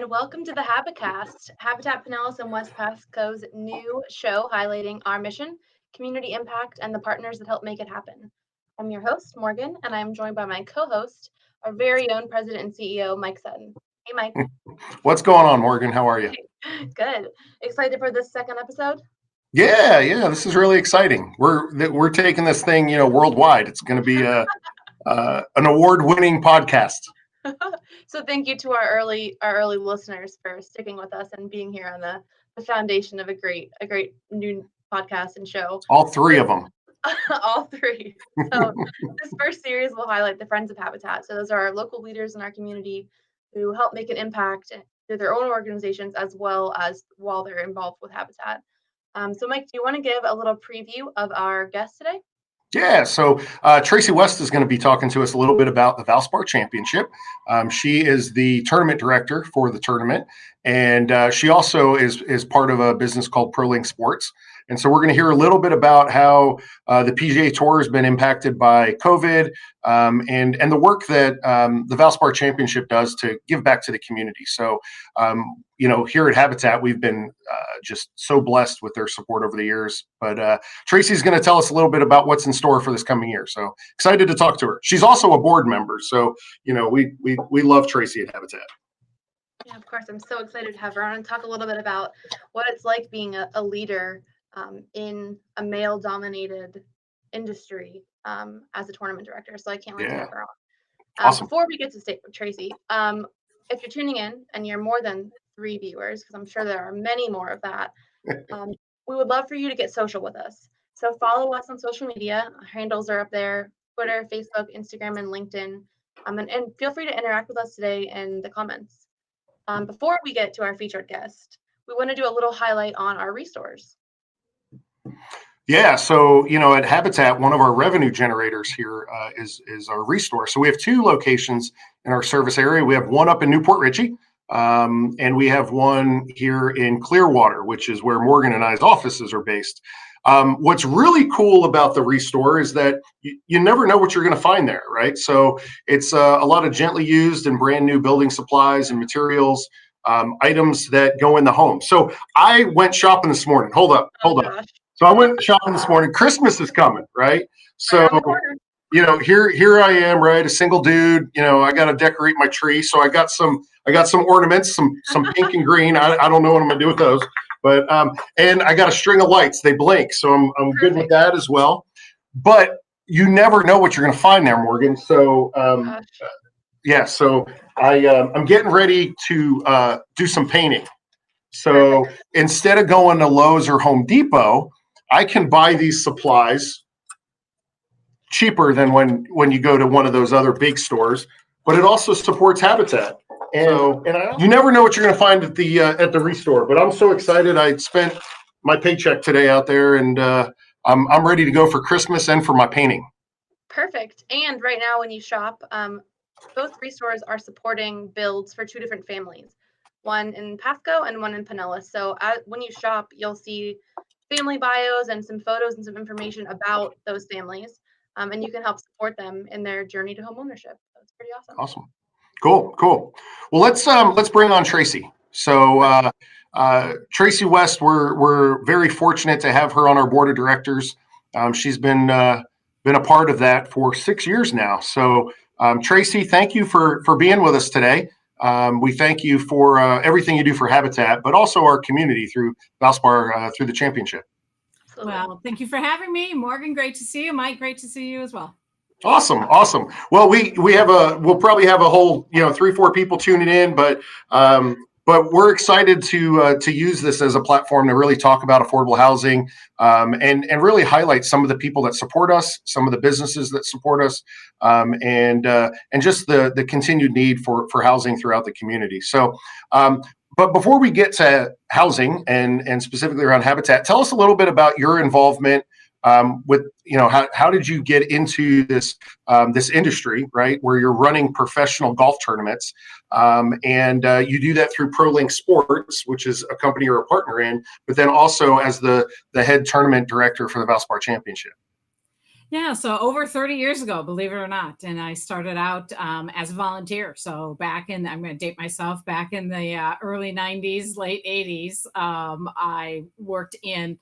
and welcome to the Habicast, Habitat Pinellas and West Pasco's new show highlighting our mission, community impact, and the partners that help make it happen. I'm your host, Morgan, and I'm joined by my co-host, our very own President and CEO, Mike Sutton. Hey, Mike. What's going on, Morgan? How are you? Good. Excited for this second episode? Yeah. This is really exciting. We're taking this thing, worldwide. It's going to be an award-winning podcast. So thank you to our early listeners for sticking with us and being here on the foundation of a great new podcast and show. All three of them. All three. So this first series will highlight the Friends of Habitat. So those are our local leaders in our community who help make an impact through their own organizations as well as while they're involved with Habitat. So Mike, do you want to give a little preview of our guest today? Yeah, so Tracy West is going to be talking to us a little bit about the Valspar Championship. She is the tournament director for the tournament, and she also is part of a business called ProLink Sports. And so we're going to hear a little bit about how the PGA Tour has been impacted by COVID and the work that the Valspar Championship does to give back to the community. So, here at Habitat, we've been just so blessed with their support over the years. But Tracy's going to tell us a little bit about what's in store for this coming year. So excited to talk to her. She's also a board member. So, we love Tracy at Habitat. Yeah, of course. I'm so excited to have her on and talk a little bit about what it's like being a leader in a male-dominated industry as a tournament director. So I can't wait to have her on. Awesome. Before we get to Tracy, if you're tuning in and you're more than 3 viewers, because I'm sure there are many more of that, we would love for you to get social with us. So follow us on social media. Our handles are up there: Twitter, Facebook, Instagram, and LinkedIn. And feel free to interact with us today in the comments. Before we get to our featured guest, we want to do a little highlight on our restores. Yeah, so at Habitat, one of our revenue generators here is our restore. So we have 2 locations in our service area. We have one up in Newport Richey, and we have one here in Clearwater, which is where Morgan and I's offices are based. What's really cool about the restore is that you never know what you're going to find there, right? So it's a lot of gently used and brand new building supplies and materials, items that go in the home. So I went shopping this morning. Hold up. So I went shopping this morning. Christmas is coming, right? So, here I am, right? A single dude. I got to decorate my tree. So I got some ornaments, some pink and green. I don't know what I'm gonna do with those, but and I got a string of lights. They blink, so I'm good with that as well. But you never know what you're gonna find there, Morgan. So so I'm getting ready to do some painting. So instead of going to Lowe's or Home Depot, I can buy these supplies cheaper than when you go to one of those other big stores, but it also supports Habitat. And you never know what you're going to find at the restore. But I'm so excited. I spent my paycheck today out there, and I'm ready to go for Christmas and for my painting. Perfect. And right now, when you shop, both restores are supporting builds for 2 different families, one in Pasco and one in Pinellas. So when you shop, you'll see family bios and some photos and some information about those families, and you can help support them in their journey to home ownership. That's pretty awesome. Awesome. Cool. Well, let's bring on Tracy. So Tracy West, we're very fortunate to have her on our board of directors. She's been a part of that for 6 years now. So Tracy, thank you for being with us today. We thank you for everything you do for Habitat, but also our community through Valspar through the championship. Absolutely. Well, thank you for having me, Morgan. Great to see you, Mike. Great to see you as well. Awesome. Well, we'll probably have a whole 3-4 people tuning in, but we're excited to use this as a platform to really talk about affordable housing and really highlight some of the people that support us, some of the businesses that support us, and just the continued need for housing throughout the community. So, but before we get to housing and specifically around Habitat, tell us a little bit about your involvement with how did you get into this industry, right, where you're running professional golf tournaments, and you do that through ProLink Sports, which is a company you're a partner in, but then also as the head tournament director for the Valspar Championship. Yeah, so over 30 years ago, believe it or not, and I started out as a volunteer. So I'm going to date myself, back in the early 90s, late 80s, I worked in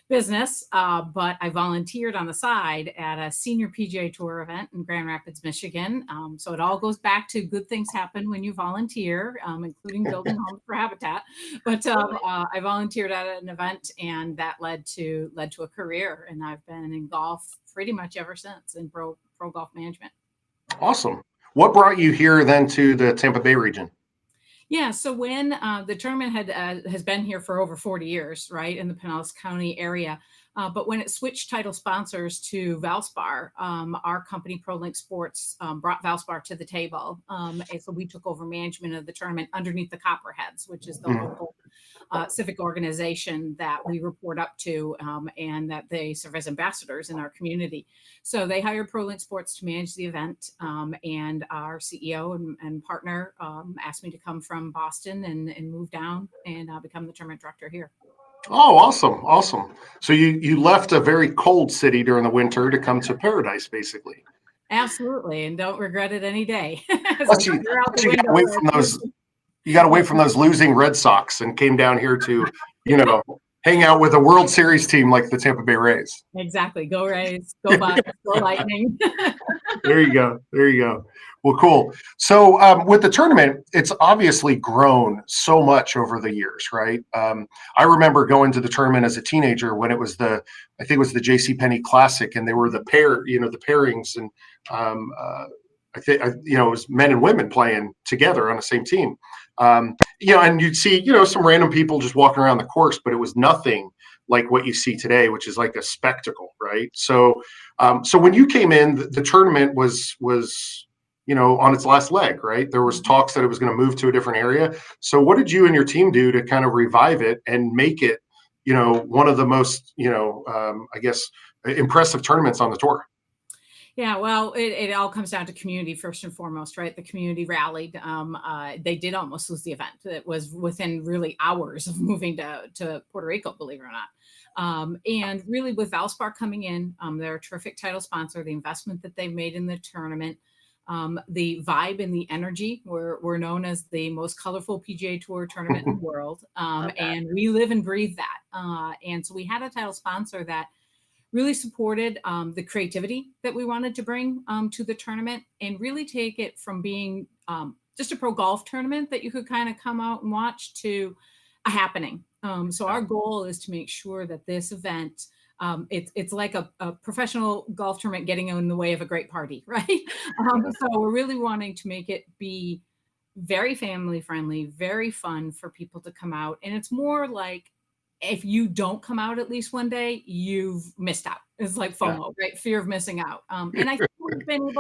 business, but I volunteered on the side at a senior PGA Tour event in Grand Rapids, Michigan. So it all goes back to good things happen when you volunteer, including building homes for Habitat. But I volunteered at an event, and that led to a career, and I've been in golf pretty much ever since, in pro golf management. Awesome. What brought you here then to the Tampa Bay region? Yeah, so when the tournament has been here for over 40 years, right, in the Pinellas County area, but when it switched title sponsors to Valspar, our company ProLink Sports brought Valspar to the table, and so we took over management of the tournament underneath the Copperheads, which is the local civic organization that we report up to, and that they serve as ambassadors in our community. So they hired ProLink Sports to manage the event, and our CEO and partner asked me to come from Boston and move down and become the tournament director here. Oh, awesome. Awesome. So you left a very cold city during the winter to come to paradise, basically. Absolutely, and don't regret it any day. Plus you got away from those, you got away from those losing Red Sox and came down here to, hang out with a World Series team like the Tampa Bay Rays. Exactly. Go Rays, go Bucks, go Lightning. There you go. There you go. Well, cool. So with the tournament, it's obviously grown so much over the years, right? I remember going to the tournament as a teenager when I think it was the JCPenney Classic, and they were the pairings, and I think it was men and women playing together on the same team. And you'd see some random people just walking around the course, but it was nothing like what you see today, which is like a spectacle, right? So when you came in, the tournament was on its last leg, right? There was talks that it was going to move to a different area. So what did you and your team do to kind of revive it and make it, one of the most, I guess, impressive tournaments on the tour? Yeah, well, it all comes down to community first and foremost, right? The community rallied. They did almost lose the event. It was within really hours of moving to Puerto Rico, believe it or not. And really, with Valspar coming in, they're a terrific title sponsor. The investment that they've made in the tournament, the vibe and the energy, we're known as the most colorful PGA Tour tournament in the world, and we live and breathe that. And so we had a title sponsor that really supported the creativity that we wanted to bring to the tournament, and really take it from being just a pro golf tournament that you could kind of come out and watch to a happening. So our goal is to make sure that this event, it's like a professional golf tournament getting in the way of a great party, right? So we're really wanting to make it be very family friendly, very fun for people to come out. And it's more like, if you don't come out at least one day, you've missed out. It's like FOMO, right? Fear of missing out. And I think we've been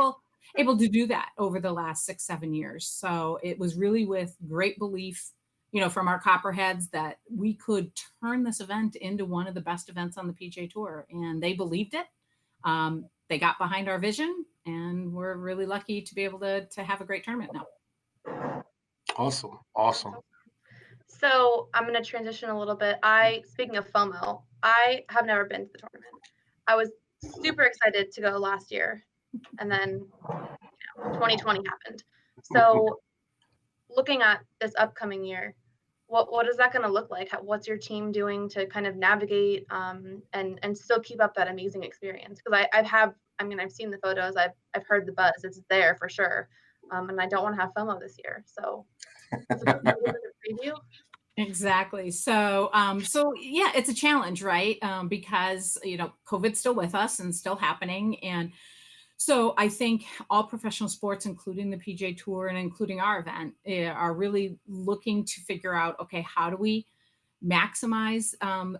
able to do that over the last 6-7 years. So it was really with great belief, from our Copperheads, that we could turn this event into one of the best events on the PGA Tour, and they believed it. They got behind our vision, and we're really lucky to be able to have a great tournament now. Awesome. So I'm going to transition a little bit. Speaking of FOMO, I have never been to the tournament. I was super excited to go last year, and then 2020 happened. So looking at this upcoming year, what is that going to look like? What's your team doing to kind of navigate and still keep up that amazing experience? Because I've seen the photos, I've heard the buzz, it's there for sure, and I don't want to have FOMO this year. So preview. Exactly. So yeah, it's a challenge, right? Because COVID's still with us and still happening, and so I think all professional sports, including the PGA Tour and including our event, are really looking to figure out, okay, how do we maximize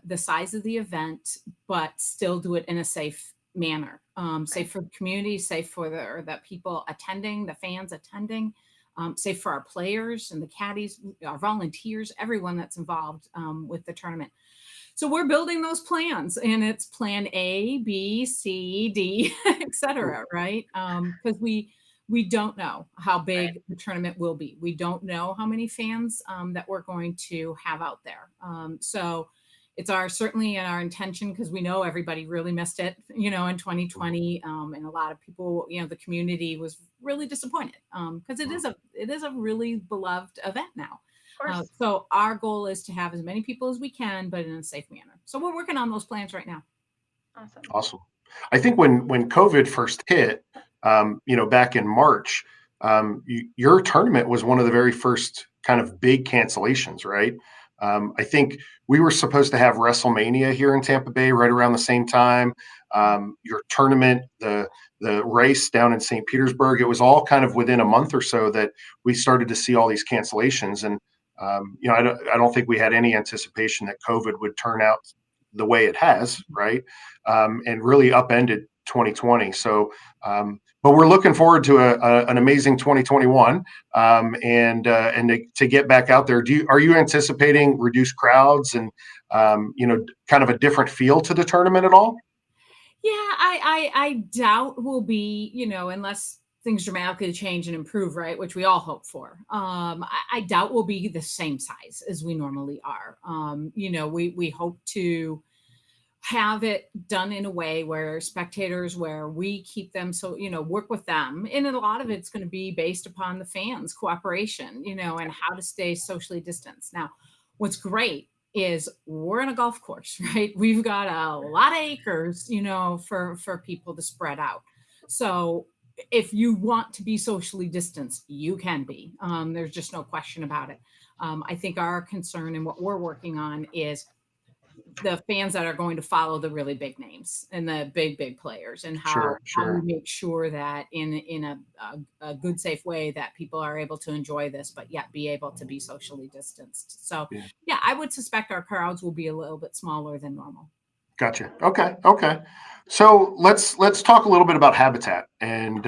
the size of the event, but still do it in a safe manner, safe for the community, safe for the people attending, the fans attending. Safe for our players and the caddies, our volunteers, everyone that's involved with the tournament. So we're building those plans, and it's plan A, B, C, D, et cetera, right? Because we don't know how big the tournament will be. We don't know how many fans that we're going to have out there. So it's certainly our intention, because we know everybody really missed it, in 2020, and a lot of people, the community was really disappointed, because it is a really beloved event now. Of course. So our goal is to have as many people as we can, but in a safe manner. So we're working on those plans right now. Awesome. Awesome. I think when COVID first hit, back in March, your tournament was one of the very first kind of big cancellations, right? I think we were supposed to have WrestleMania here in Tampa Bay right around the same time. Your tournament, the race down in St. Petersburg, it was all kind of within a month or so that we started to see all these cancellations. And, I don't think we had any anticipation that COVID would turn out the way it has, right? And really upended 2020. So, but we're looking forward to an amazing 2021, and to get back out there. Are you anticipating reduced crowds and kind of a different feel to the tournament at all? Yeah, I doubt we'll be, unless things dramatically change and improve, right? Which we all hope for. I doubt we'll be the same size as we normally are. We hope to have it done in a way where we keep them, so work with them, and a lot of it's going to be based upon the fans' cooperation, and how to stay socially distanced. Now, what's great is we're in a golf course, right? We've got a lot of acres, for people to spread out. So if you want to be socially distanced, you can be. There's just no question about it. I think our concern and what we're working on is the fans that are going to follow the really big names and the big players, and how we make sure that in a good, safe way that people are able to enjoy this, but yet be able to be socially distanced. So yeah, I would suspect our crowds will be a little bit smaller than normal. Gotcha. Okay. So let's talk a little bit about Habitat, and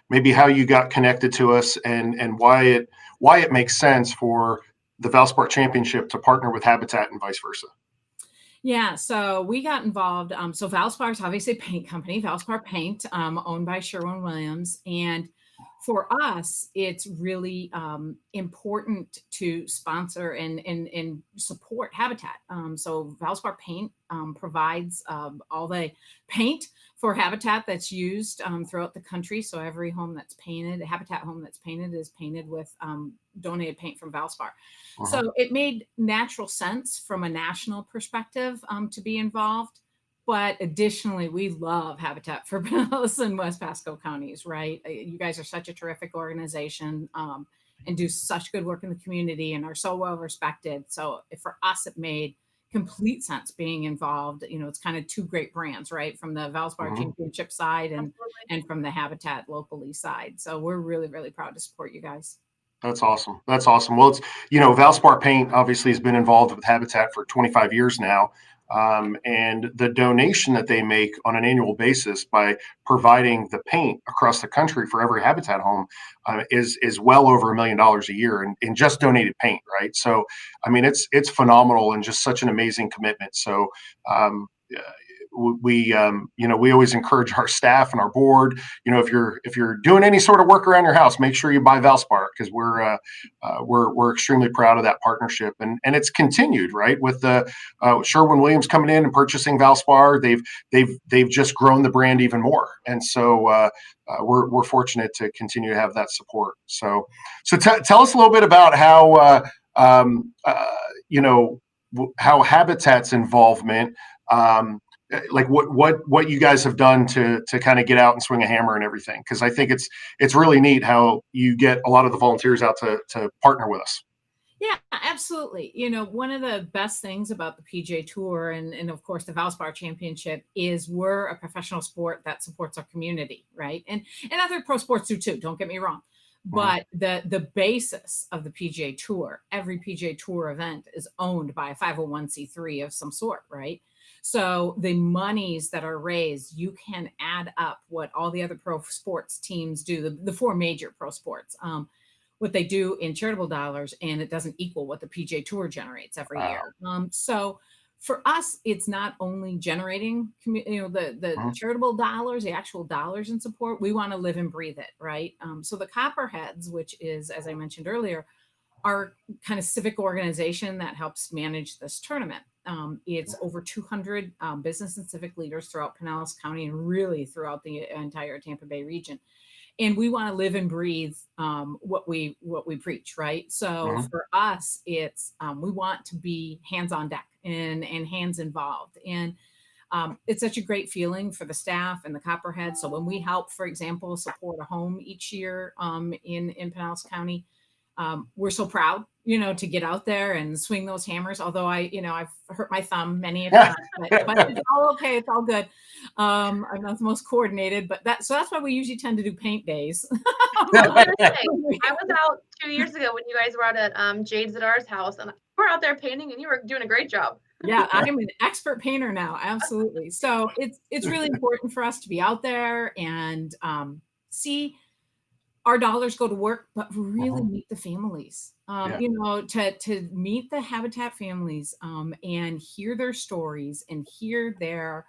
maybe how you got connected to us, and why it makes sense for the Valspar Championship to partner with Habitat and vice versa. Yeah, so we got involved. So Valspar is obviously a paint company, Valspar Paint, owned by Sherwin-Williams. And for us, it's really important to sponsor and support Habitat. So Valspar Paint provides all the paint for Habitat that's used throughout the country. So every home that's painted, Habitat home that's painted, is painted with donated paint from Valspar. So it made natural sense from a national perspective to be involved. But additionally, we love Habitat for Pinellas and West Pasco counties, right? You guys are such a terrific organization, and do such good work in the community, and are so well respected. So for us, it made complete sense being involved. It's kind of two great brands, right? From the Valspar Championship side and from the Habitat locally side. So we're really, really proud to support you guys. That's awesome. Well, it's, Valspar Paint obviously has been involved with Habitat for 25 years now. And the donation that they make on an annual basis by providing the paint across the country for every Habitat home is well over $1 million a year in just donated paint, right? So, I mean, it's phenomenal, and just such an amazing commitment. So, we always encourage our staff and our board, if you're doing any sort of work around your house, make sure you buy Valspar, because we're extremely proud of that partnership, and it's continued, right, with the Sherwin-Williams coming in and purchasing Valspar. They've just grown the brand even more, and so we're fortunate to continue to have that support. So tell us a little bit about how how Habitat's involvement, like what you guys have done to kind of get out and swing a hammer and everything, because I think it's really neat how you get a lot of the volunteers out to partner with us. Yeah, absolutely. One of the best things about the PGA Tour and of course the Valspar Championship is we're a professional sport that supports our community, right? And other pro sports do too, don't get me wrong. But the basis of the PGA Tour, every PGA Tour event is owned by a 501c3 of some sort, right? So the monies that are raised, you can add up what all the other pro sports teams do, the four major pro sports, what they do in charitable dollars, and it doesn't equal what the PGA Tour generates every year. So for us, it's not only generating, the charitable dollars, the actual dollars in support. We want to live and breathe it, right? So the Copperheads, which is, as I mentioned earlier, our kind of civic organization that helps manage this tournament. It's over 200 business and civic leaders throughout Pinellas County and really throughout the entire Tampa Bay region. And we want to live and breathe what we preach, right? So for us, it's we want to be hands on deck and hands involved. And it's such a great feeling for the staff and the Copperhead. So when we help, for example, support a home each year in Pinellas County, we're so proud, to get out there and swing those hammers. Although I've hurt my thumb many a time, but it's all okay. It's all good. I'm not the most coordinated, but that's why we usually tend to do paint days. I was out 2 years ago when you guys were out at Jade Zadar's house, and we're out there painting, and you were doing a great job. Yeah, I'm an expert painter now. Absolutely. So it's really important for us to be out there and see our dollars go to work, but really meet the families, to meet the Habitat families and hear their stories and hear their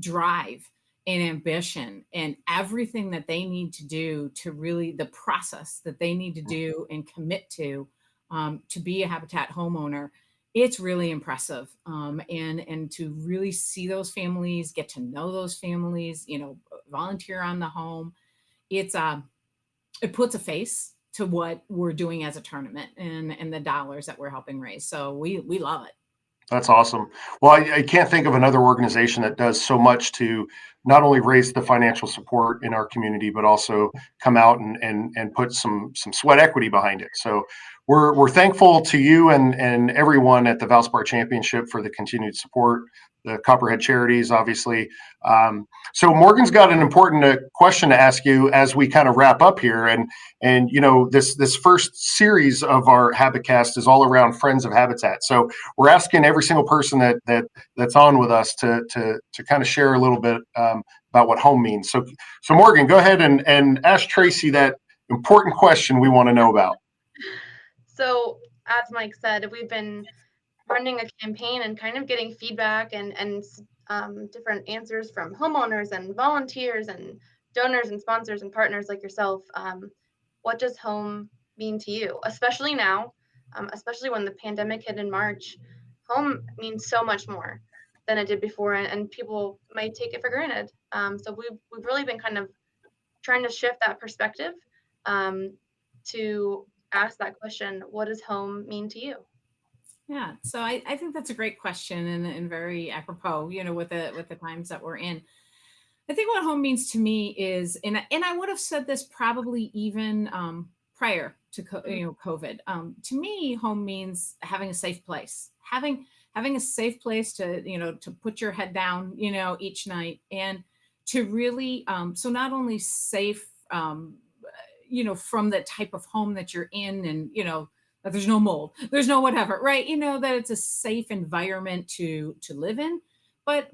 drive and ambition and everything that they need to do to really the process that they need to do and commit to be a Habitat homeowner. It's really impressive. And to really see those families, get to know those families, volunteer on the home. It puts a face to what we're doing as a tournament and the dollars that we're helping raise. So we love it. That's awesome. Well, I can't think of another organization that does so much to not only raise the financial support in our community, but also come out and put some sweat equity behind it. So we're thankful to you and everyone at the Valspar Championship for the continued support, the Copperhead Charities, obviously. So Morgan's got an important question to ask you as we kind of wrap up here. And this first series of our Habicast is all around Friends of Habitat. So we're asking every single person that's on with us to kind of share a little bit about what home means. So Morgan, go ahead and ask Tracy that important question we want to know about. So as Mike said, we've been running a campaign and kind of getting feedback and different answers from homeowners and volunteers and donors and sponsors and partners like yourself. What does home mean to you, especially now, especially when the pandemic hit in March? Home means so much more than it did before, and people might take it for granted. So we've really been kind of trying to shift that perspective to ask that question: what does home mean to you? Yeah, so I think that's a great question and very apropos, with the times that we're in. I think what home means to me is, and I would have said this probably even prior to COVID. To me, home means having a safe place, having a safe place to to put your head down, each night, and to really so not only safe, from the type of home that you're in, and that there's no mold, there's no whatever, right? That it's a safe environment to live in, but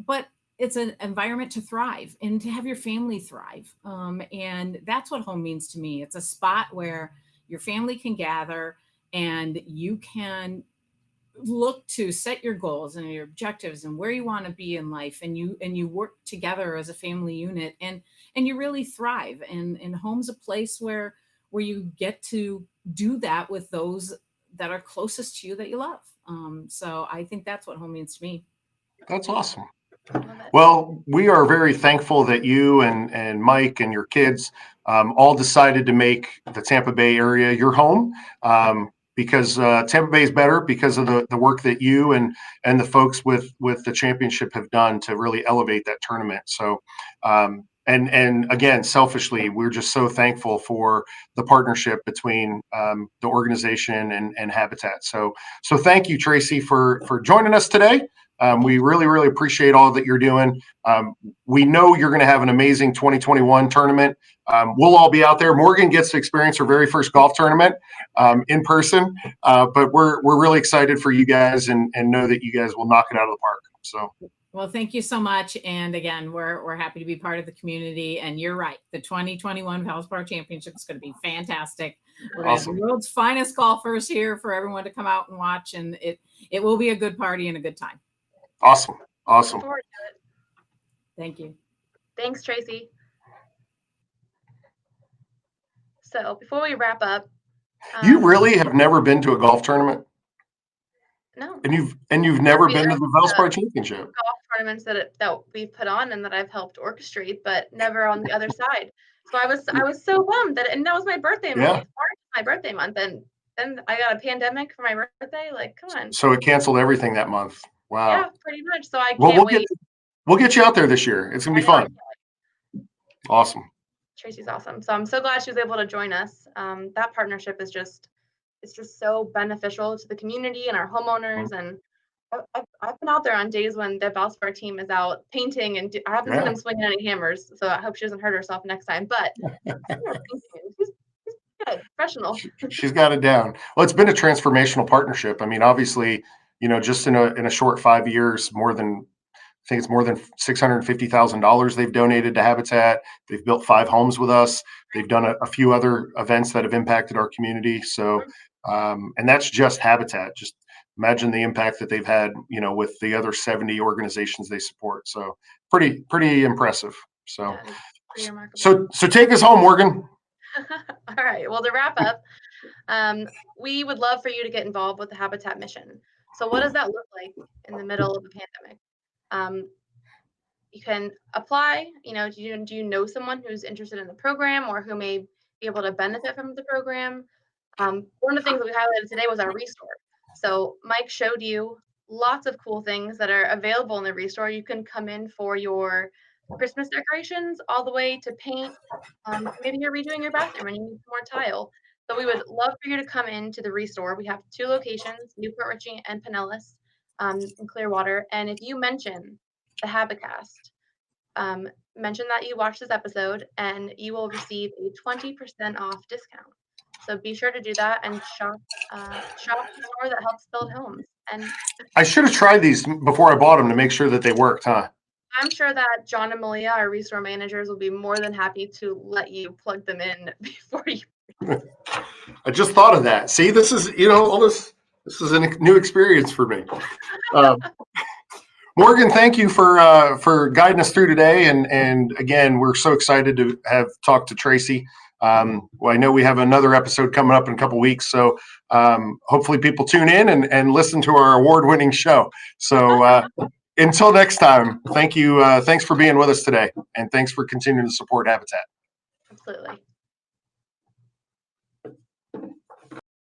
it's an environment to thrive and to have your family thrive. And that's what home means to me. It's a spot where your family can gather and you can look to set your goals and your objectives and where you want to be in life, and you work together as a family unit and you really thrive. And home's a place where you get to do that with those that are closest to you that you love. So I think that's what home means to me. That's awesome. Well, we are very thankful that you and Mike and your kids all decided to make the Tampa Bay area your home, because Tampa Bay is better because of the work that you and the folks with the championship have done to really elevate that tournament. So and again, selfishly, we're just so thankful for the partnership between the organization and Habitat. So thank you, Tracy, for joining us today. We really, really appreciate all that you're doing. We know you're going to have an amazing 2021 tournament. We'll all be out there. Morgan gets to experience her very first golf tournament in person, but we're really excited for you guys and know that you guys will knock it out of the park. So. Well, thank you so much. And again, we're happy to be part of the community. And you're right. The 2021 Valspar Championship is going to be fantastic. We're going to have the world's finest golfers here for everyone to come out and watch. And it will be a good party and a good time. Awesome. Looking forward to it. Thank you. Thanks, Tracy. So before we wrap up. You really have never been to a golf tournament? No. And you've never We been to are the Valspar Championship. golf tournaments that we've put on and that I've helped orchestrate, but never on the other side. So I was so bummed and that was my birthday month. Yeah. March is my birthday month, and then I got a pandemic for my birthday. Like, come on. So it canceled everything that month. Wow. Yeah, pretty much. So I Well, can't wait. we'll get you out there this year. It's gonna be I know, I fun. Awesome. Tracy's awesome. So I'm so glad she was able to join us. That partnership is it's just so beneficial to the community and our homeowners. And I've been out there on days when the Valspar team is out painting, and I haven't seen them swinging any hammers. So I hope she doesn't hurt herself next time. But she's good, professional. She's got it down. Well, it's been a transformational partnership. I mean, obviously, just in a short 5 years, I think it's more than $650,000 they've donated to Habitat. They've built 5 homes with us. They've done a few other events that have impacted our community. So, and that's just Habitat. Just imagine the impact that they've had, with the other 70 organizations they support. So pretty impressive. So, Yeah, pretty remarkable. so take us home, Morgan. All right. Well, to wrap up, we would love for you to get involved with the Habitat mission. So what does that look like in the middle of a pandemic? You can apply. Do you know someone who's interested in the program or who may be able to benefit from the program? One of the things that we highlighted today was our restore. So Mike showed you lots of cool things that are available in the restore. You can come in for your Christmas decorations all the way to paint. Maybe you're redoing your bathroom and you need some more tile. So we would love for you to come into the restore. We have 2 locations, Newport Richey and Pinellas, in Clearwater. And if you mention the Habicast, mention that you watched this episode and you will receive a 20% off discount. So be sure to do that and shop the store that helps build homes. And I should have tried these before I bought them to make sure that they worked, huh? I'm sure that John and Malia, our restore managers, will be more than happy to let you plug them in before you. I just thought of that. See, this is, all this is a new experience for me. Morgan, thank you for guiding us through today. And again, we're so excited to have talked to Tracy. Well, I know we have another episode coming up in a couple weeks, so hopefully people tune in and listen to our award-winning show. So until next time, thank you. Thanks for being with us today, and thanks for continuing to support Habitat. Absolutely.